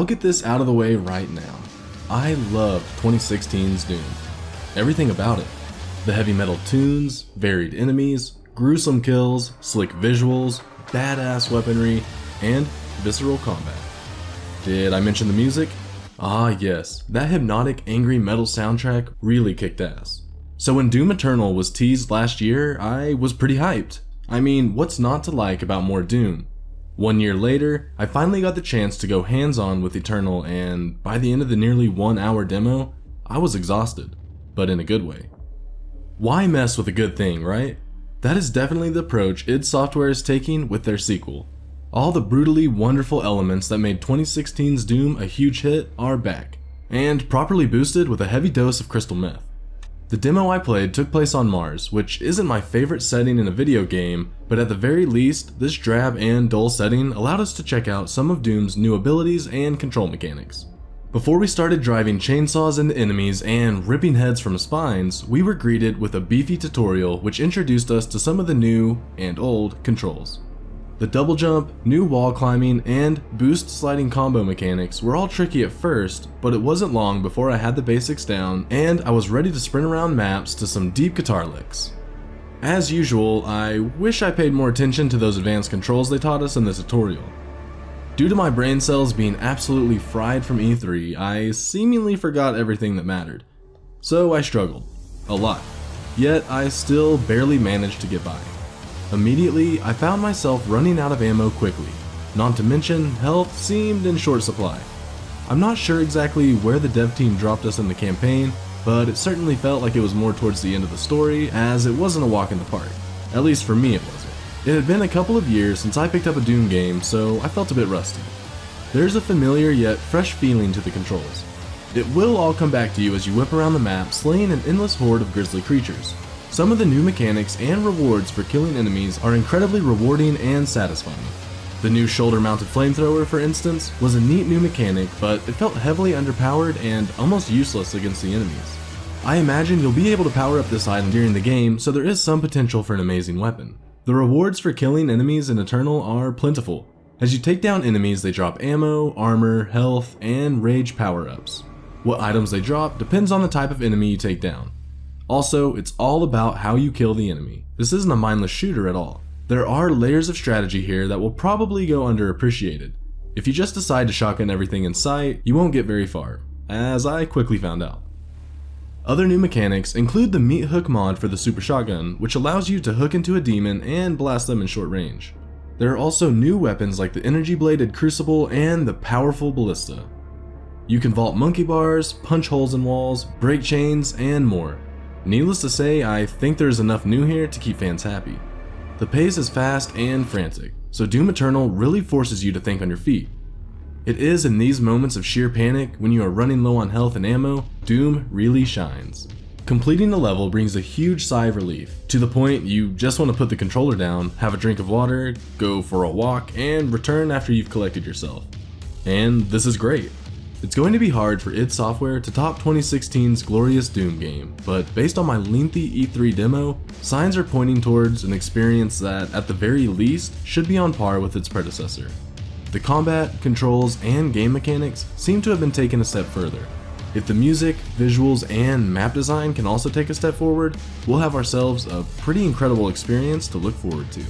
I'll get this out of the way right now. I love 2016's Doom. Everything about it. The heavy metal tunes, varied enemies, gruesome kills, slick visuals, badass weaponry, and visceral combat. Did I mention the music? Ah yes, that hypnotic angry metal soundtrack really kicked ass. So when Doom Eternal was teased last year, I was pretty hyped. I mean, what's not to like about more Doom? 1 year later, I finally got the chance to go hands-on with Eternal, and by the end of the nearly 1 hour demo, I was exhausted, but in a good way. Why mess with a good thing, right? That is definitely the approach id Software is taking with their sequel. All the brutally wonderful elements that made 2016's Doom a huge hit are back, and properly boosted with a heavy dose of crystal meth. The demo I played took place on Mars, which isn't my favorite setting in a video game, but at the very least, this drab and dull setting allowed us to check out some of Doom's new abilities and control mechanics. Before we started driving chainsaws into enemies and ripping heads from spines, we were greeted with a beefy tutorial which introduced us to some of the new, and old, controls. The double jump, new wall climbing, and boost sliding combo mechanics were all tricky at first, but it wasn't long before I had the basics down and I was ready to sprint around maps to some deep guitar licks. As usual, I wish I paid more attention to those advanced controls they taught us in the tutorial. Due to my brain cells being absolutely fried from E3, I seemingly forgot everything that mattered. So I struggled. A lot. Yet I still barely managed to get by. Immediately, I found myself running out of ammo quickly, not to mention health seemed in short supply. I'm not sure exactly where the dev team dropped us in the campaign, but it certainly felt like it was more towards the end of the story, as it wasn't a walk in the park. At least for me it wasn't. It had been a couple of years since I picked up a Doom game, so I felt a bit rusty. There's a familiar yet fresh feeling to the controls. It will all come back to you as you whip around the map slaying an endless horde of grisly creatures. Some of the new mechanics and rewards for killing enemies are incredibly rewarding and satisfying. The new shoulder-mounted flamethrower, for instance, was a neat new mechanic, but it felt heavily underpowered and almost useless against the enemies. I imagine you'll be able to power up this item during the game, so there is some potential for an amazing weapon. The rewards for killing enemies in Eternal are plentiful. As you take down enemies, they drop ammo, armor, health, and rage power-ups. What items they drop depends on the type of enemy you take down. Also, it's all about how you kill the enemy. This isn't a mindless shooter at all. There are layers of strategy here that will probably go underappreciated. If you just decide to shotgun everything in sight, you won't get very far, as I quickly found out. Other new mechanics include the meat hook mod for the super shotgun, which allows you to hook into a demon and blast them in short range. There are also new weapons like the energy bladed crucible and the powerful ballista. You can vault monkey bars, punch holes in walls, break chains, and more. Needless to say, I think there's enough new here to keep fans happy. The pace is fast and frantic, so Doom Eternal really forces you to think on your feet. It is in these moments of sheer panic, when you are running low on health and ammo, Doom really shines. Completing the level brings a huge sigh of relief, to the point you just want to put the controller down, have a drink of water, go for a walk, and return after you've collected yourself. And this is great. It's going to be hard for id Software to top 2016's glorious Doom game, but based on my lengthy E3 demo, signs are pointing towards an experience that, at the very least, should be on par with its predecessor. The combat, controls, and game mechanics seem to have been taken a step further. If the music, visuals, and map design can also take a step forward, we'll have ourselves a pretty incredible experience to look forward to.